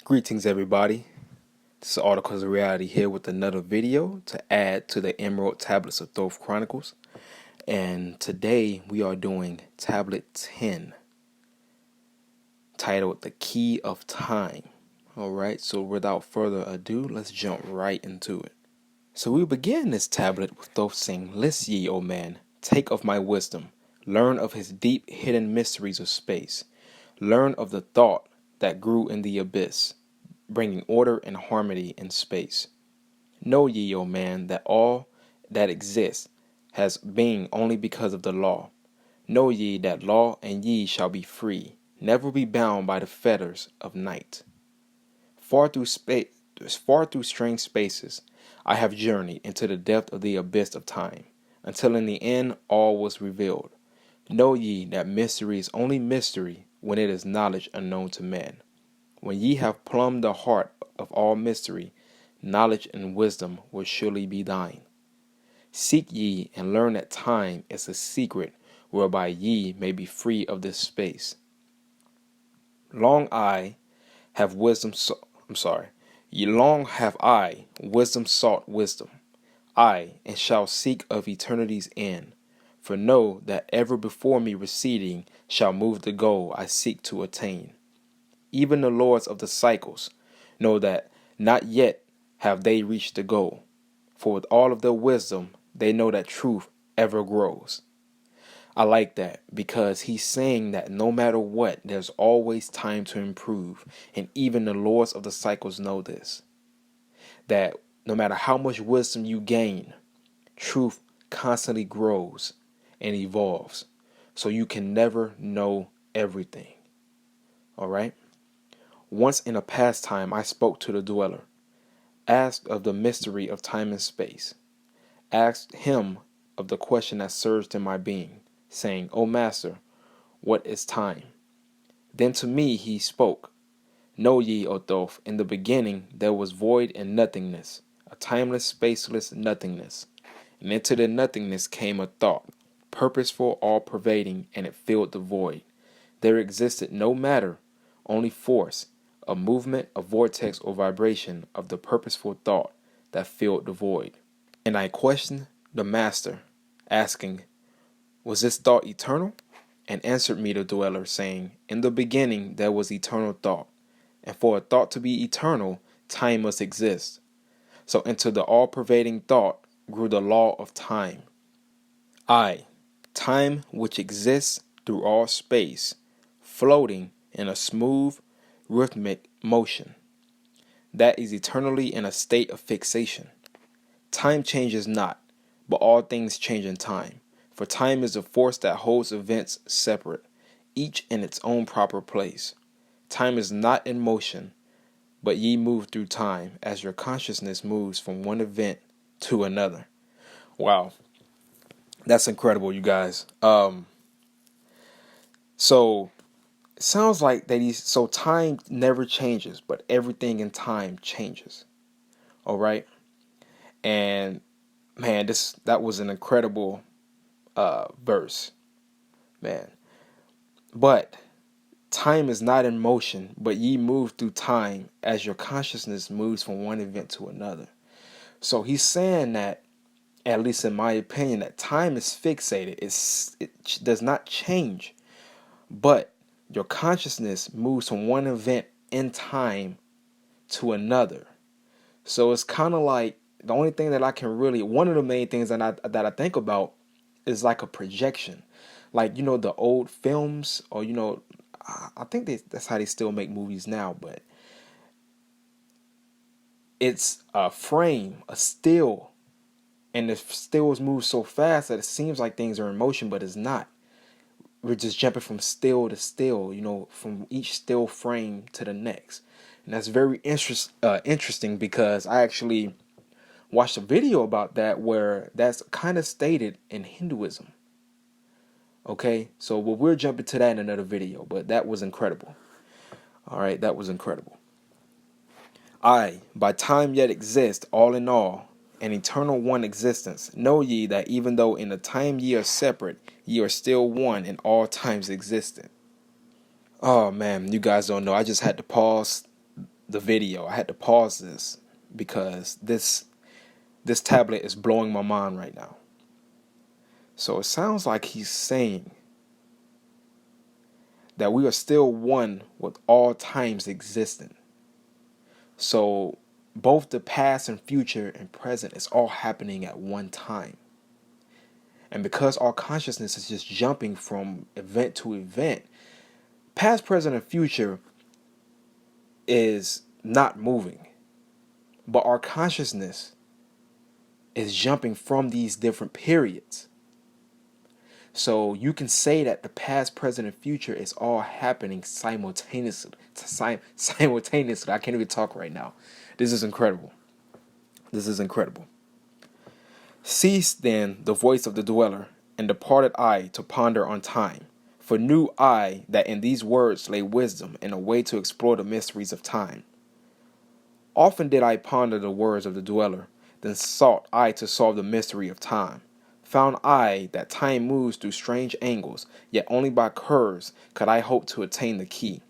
Greetings, everybody. This is Articles of Reality here with another video to add to the Emerald Tablets of Thoth Chronicles. And today we are doing Tablet 10, titled The Key of Time. Alright, so without further ado, let's jump right into it. So we begin this tablet with Thoth saying, "List ye, O man, take of my wisdom, learn of his deep hidden mysteries of space, learn of the thought that grew in the abyss, bringing order and harmony in space. Know ye, O man, that all that exists has being only because of the law. Know ye that law and ye shall be free, never be bound by the fetters of night. Far through strange spaces, I have journeyed into the depth of the abyss of time, until in the end all was revealed. Know ye that mystery is only mystery when it is knowledge unknown to men. When ye have plumbed the heart of all mystery, knowledge and wisdom will surely be thine. Seek ye and learn that time is a secret whereby ye may be free of this space. Long have I wisdom sought wisdom, and shall seek of eternity's end. For know that ever before me receding shall move the goal I seek to attain. Even the lords of the cycles know that not yet have they reached the goal, for with all of their wisdom, they know that truth ever grows." I like that because he's saying that no matter what, there's always time to improve. And even the lords of the cycles know this. That no matter how much wisdom you gain, truth constantly grows and evolves. So you can never know everything. All right? Once in a past time, I spoke to the dweller, asked of the mystery of time and space, asked him of the question that surged in my being, saying, "O Master, what is time?" Then to me he spoke, "Know ye, O Thoth, in the beginning there was void and nothingness, a timeless, spaceless nothingness. And into the nothingness came a thought, purposeful, all-pervading, and it filled the void. There existed no matter, only force, a movement, a vortex or vibration of the purposeful thought that filled the void. And I questioned the master, asking, was this thought eternal? And answered me the dweller, saying, in the beginning there was eternal thought, and for a thought to be eternal, time must exist. So into the all-pervading thought grew the law of time. Time which exists through all space, floating in a smooth, rhythmic motion, that is eternally in a state of fixation. Time changes not, but all things change in time. For time is a force that holds events separate, each in its own proper place. Time is not in motion, but ye move through time as your consciousness moves from one event to another." Wow, that's incredible, you guys. So it sounds like so time never changes, but everything in time changes. All right, and man, that was an incredible verse, man. But time is not in motion, but ye move through time as your consciousness moves from one event to another. So he's saying that, at least in my opinion, that time is fixated. It does not change, but your consciousness moves from one event in time to another. So it's kind of like the only thing that one of the main things that I think about is like a projection. Like, the old films, or, I think that's how they still make movies now, but it's a frame, a still, and the stills move so fast that it seems like things are in motion, but it's not. We're just jumping from still to still, from each still frame to the next. And that's very interesting because I actually watched a video about that where that's kind of stated in Hinduism. Okay, so we'll jump into that in another video, but that was incredible. All right, that was incredible. By time yet exist, all in all, an eternal one existence. Know ye that even though in the time ye are separate, ye are still one in all times existent. Oh man, you guys don't know. I just had to pause the video. I had to pause this because this tablet is blowing my mind right now. So it sounds like he's saying that we are still one with all times existing. So both the past and future and present is all happening at one time. And because our consciousness is just jumping from event to event, past, present, and future is not moving. But our consciousness is jumping from these different periods. So you can say that the past, present, and future is all happening simultaneously. Simultaneously. I can't even talk right now. This is incredible. This is incredible. Ceased then the voice of the dweller, and departed I to ponder on time. For knew I that in these words lay wisdom and a way to explore the mysteries of time. Often did I ponder the words of the dweller, then sought I to solve the mystery of time. Found I that time moves through strange angles, yet only by curves could I hope to attain the key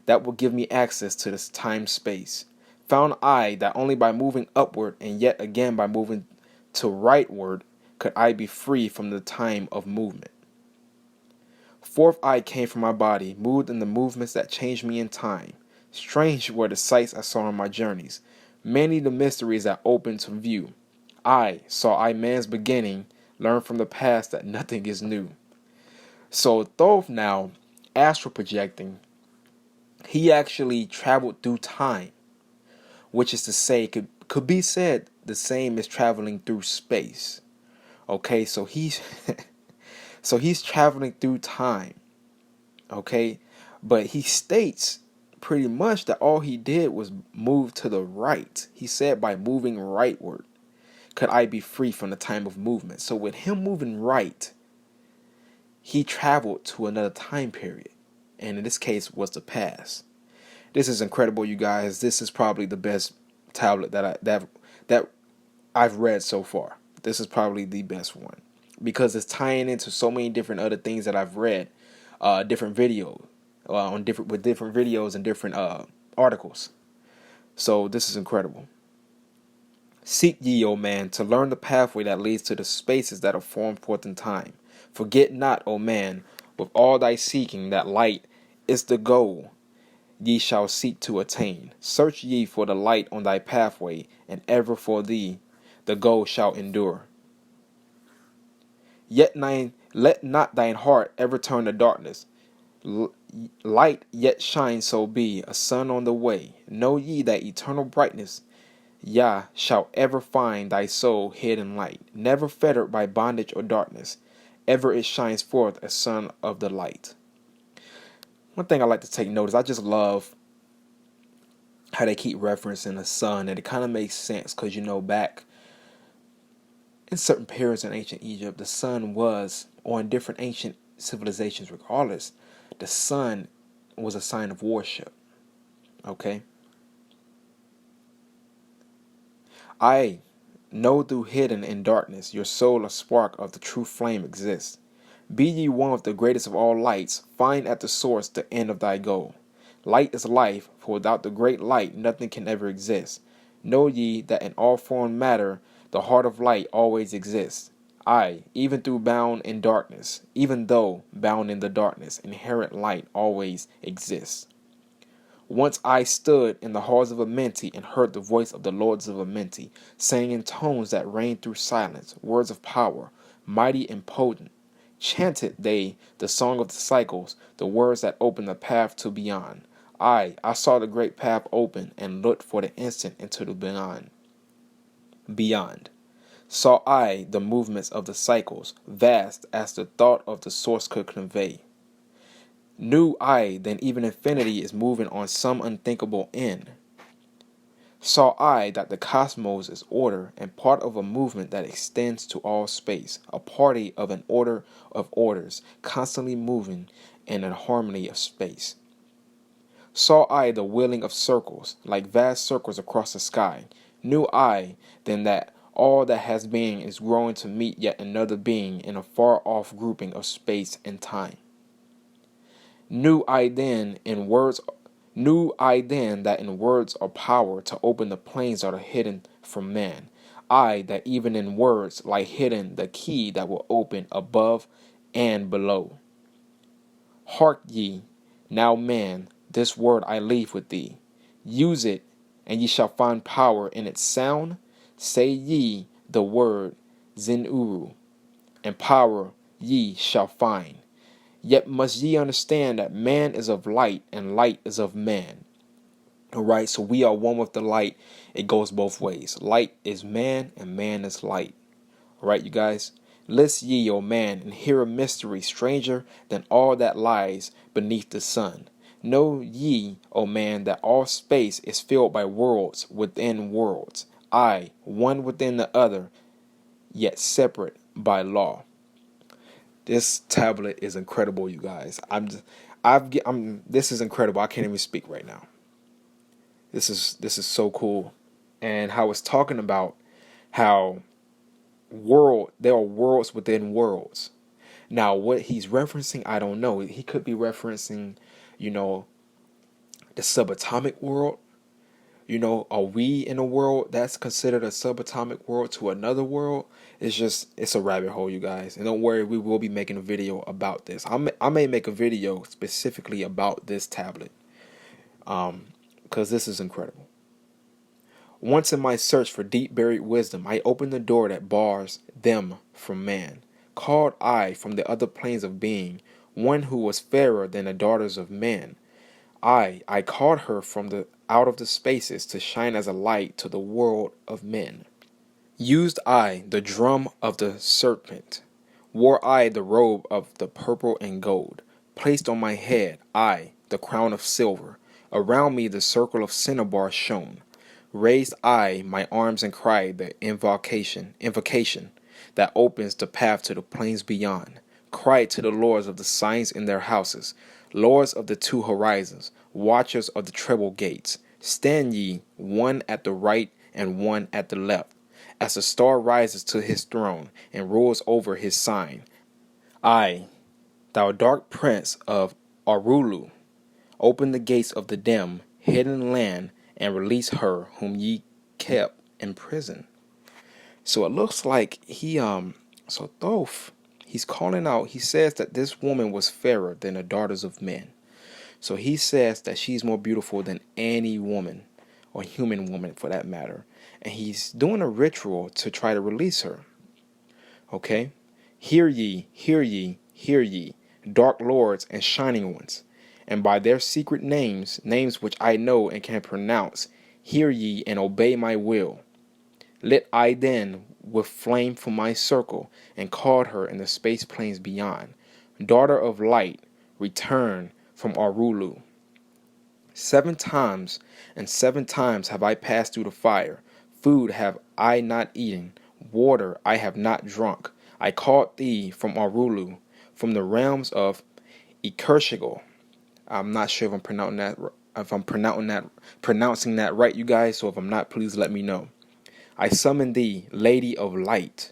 that will give me access to this time-space. Found I that only by moving upward and yet again by moving to rightward could I be free from the time of movement. Forth I came from my body, moved in the movements that changed me in time. Strange were the sights I saw on my journeys, many the mysteries that opened to view. I saw man's beginning, learned from the past that nothing is new. So Thoth now, astral projecting, he actually traveled through time, which is to say, could be said the same as traveling through space. Okay, so he's traveling through time. Okay, but he states pretty much that all he did was move to the right. He said by moving rightward could I be free from the time of movement. So with him moving right, he traveled to another time period, and in this case was the past. This is incredible, you guys. This is probably the best tablet that I've read so far. This is probably the best one because it's tying into so many different other things that I've read, different videos, with different videos and different articles. So this is incredible. Seek ye, O man, to learn the pathway that leads to the spaces that are formed forth in time. Forget not, O man, with all thy seeking, that light is the goal ye shall seek to attain. Search ye for the light on thy pathway, and ever for thee the goal shall endure. Yet let not thine heart ever turn to darkness. Light yet shine, so be a sun on the way. Know ye that eternal brightness, Yah, shall ever find thy soul hid in light, never fettered by bondage or darkness. Ever it shines forth as sun of the light. One thing I like to take note is I just love how they keep referencing the sun, and it kind of makes sense because, back in certain periods in ancient Egypt, the sun was, or in different ancient civilizations regardless, the sun was a sign of worship. Okay? I know through hidden in darkness your soul a spark of the true flame exists. Be ye one with the greatest of all lights, find at the source the end of thy goal. Light is life, for without the great light nothing can ever exist. Know ye that in all formed matter the heart of light always exists. Aye, even though bound in darkness, inherent light always exists. Once I stood in the halls of Amenti and heard the voice of the lords of Amenti, saying in tones that reigned through silence, words of power, mighty and potent. Chanted they the song of the cycles, the words that open the path to beyond. I saw the great path open and looked for the instant into the beyond. Beyond. Saw I the movements of the cycles, vast as the thought of the source could convey. Knew I then even infinity is moving on some unthinkable end. Saw I that the cosmos is order and part of a movement that extends to all space, a party of an order of orders, constantly moving in a harmony of space. Saw I the wheeling of circles, like vast circles across the sky. Knew I then that all that has being is growing to meet yet another being in a far-off grouping of space and time. Knew I then in words Knew I then that in words are power to open the plains that are hidden from man. I, that even in words lie hidden the key that will open above and below. Hark ye, now man, this word I leave with thee. Use it, and ye shall find power in its sound. Say ye the word Zinuru, and power ye shall find. Yet must ye understand that man is of light, and light is of man. Alright, so we are one with the light. It goes both ways. Light is man, and man is light. Alright, you guys? List ye, O man, and hear a mystery stranger than all that lies beneath the sun. Know ye, O man, that all space is filled by worlds within worlds. I, one within the other, yet separate by law. This tablet is incredible, you guys. This is incredible. I can't even speak right now. This is so cool, and how it's talking about how there are worlds within worlds. Now, what he's referencing, I don't know. He could be referencing, the subatomic world. Are we in a world that's considered a subatomic world to another world? It's a rabbit hole, you guys. And don't worry, we will be making a video about this. I may make a video specifically about this tablet, because this is incredible. Once in my search for deep buried wisdom, I opened the door that bars them from man. Called I from the other planes of being, one who was fairer than the daughters of men. I called her from out of the spaces to shine as a light to the world of men. Used I the drum of the serpent, wore I the robe of the purple and gold, placed on my head I the crown of silver, around me the circle of cinnabar shone. Raised I my arms and cried the invocation that opens the path to the plains beyond. Cried to the lords of the signs in their houses, lords of the two horizons, watchers of the treble gates. Stand ye, one at the right and one at the left, as the star rises to his throne and rules over his sign. I, thou dark prince of Arulu, open the gates of the dim, hidden land, and release her whom ye kept in prison. So it looks like so Thoth, he's calling out, he says that this woman was fairer than the daughters of men. So he says that she's more beautiful than any woman, or human woman for that matter. And he's doing a ritual to try to release her. Okay? Hear ye, hear ye, hear ye, dark lords and shining ones. And by their secret names which I know and can pronounce, hear ye and obey my will. Lit I then with flame from my circle, and called her in the space plains beyond. Daughter of light, return from Arulu. 7 times, and 7 times have I passed through the fire. Food have I not eaten, water I have not drunk. I called thee from Arulu, from the realms of Ikershigal. I'm not sure if I'm pronouncing that right, you guys. So if I'm not, please let me know. I summoned thee, Lady of Light.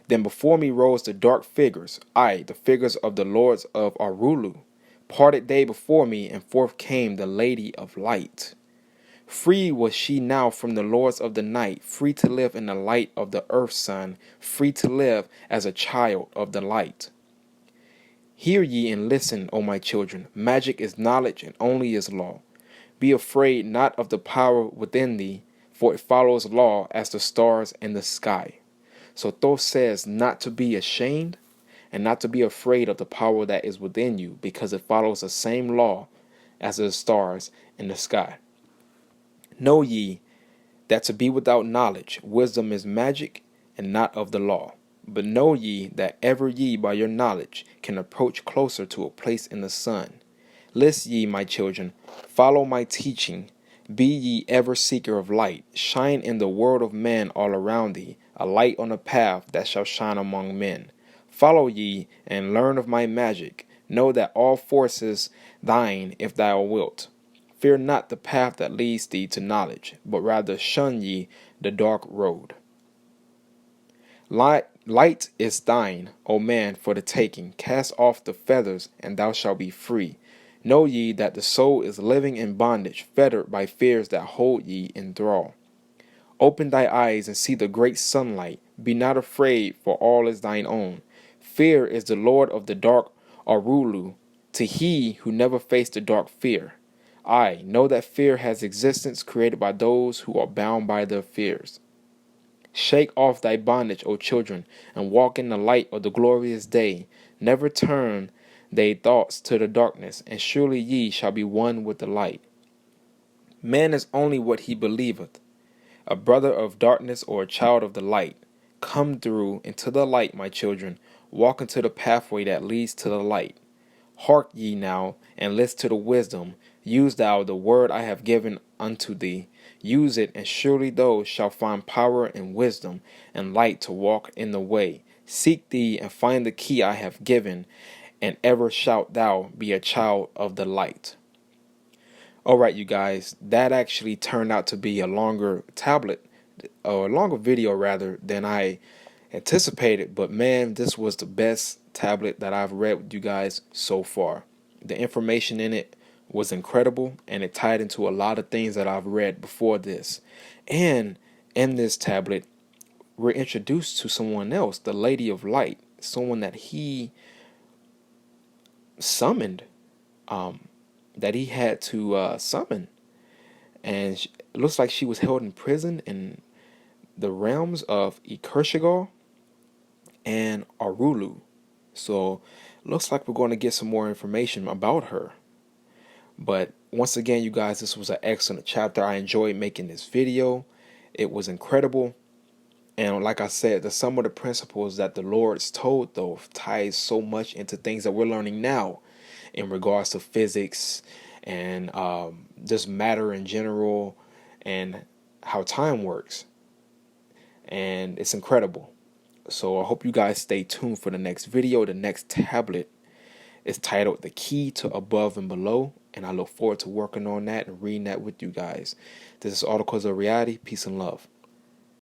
Then before me rose the dark figures, the figures of the lords of Arulu. Parted they before me, and forth came the Lady of Light. Free was she now from the lords of the night, free to live in the light of the earth's sun, free to live as a child of the light. Hear ye and listen, O my children. Magic is knowledge and only is law. Be afraid not of the power within thee, for it follows law as the stars in the sky. So Thoth says not to be ashamed and not to be afraid of the power that is within you, because it follows the same law as the stars in the sky. Know ye that to be without knowledge, wisdom is magic and not of the law. But know ye that ever ye by your knowledge can approach closer to a place in the sun. List ye, my children, follow my teaching. Be ye ever seeker of light. Shine in the world of man all around thee, a light on a path that shall shine among men. Follow ye and learn of my magic. Know that all force is thine if thou wilt. Fear not the path that leads thee to knowledge, but rather shun ye the dark road. Light is thine, O man, for the taking. Cast off the feathers, and thou shalt be free. Know ye that the soul is living in bondage, fettered by fears that hold ye in thrall. Open thy eyes and see the great sunlight. Be not afraid, for all is thine own. Fear is the lord of the dark Arulu, to he who never faced the dark fear. I know that fear has existence created by those who are bound by their fears. Shake off thy bondage, O children, and walk in the light of the glorious day. Never turn thy thoughts to the darkness, and surely ye shall be one with the light. Man is only what he believeth, a brother of darkness or a child of the light. Come through into the light, my children. Walk into the pathway that leads to the light. Hark ye now, and listen to the wisdom. Use thou the word I have given unto thee. Use it, and surely thou shalt find power and wisdom and light to walk in the way. Seek thee and find the key I have given, and ever shalt thou be a child of the light. All right, you guys, that actually turned out to be a longer tablet, or a longer video rather, than I anticipated. But man, this was the best tablet that I've read with you guys so far. The information in it was incredible, and it tied into a lot of things that I've read before this. And in this tablet, we're introduced to someone else, the Lady of Light, someone that he summoned, that he had to summon. And it looks like she was held in prison in the realms of Ikershigal and Arulu. So looks like we're going to get some more information about her. But once again, you guys, this was an excellent chapter. I enjoyed making this video. It was incredible. And like I said, some of the principles that the Lord's told, though, ties so much into things that we're learning now in regards to physics and just matter in general and how time works. And it's incredible. So I hope you guys stay tuned for the next video. The next tablet is titled The Key to Above and Below, and I look forward to working on that and reading that with you guys. This is Articles of Reality. Peace and love.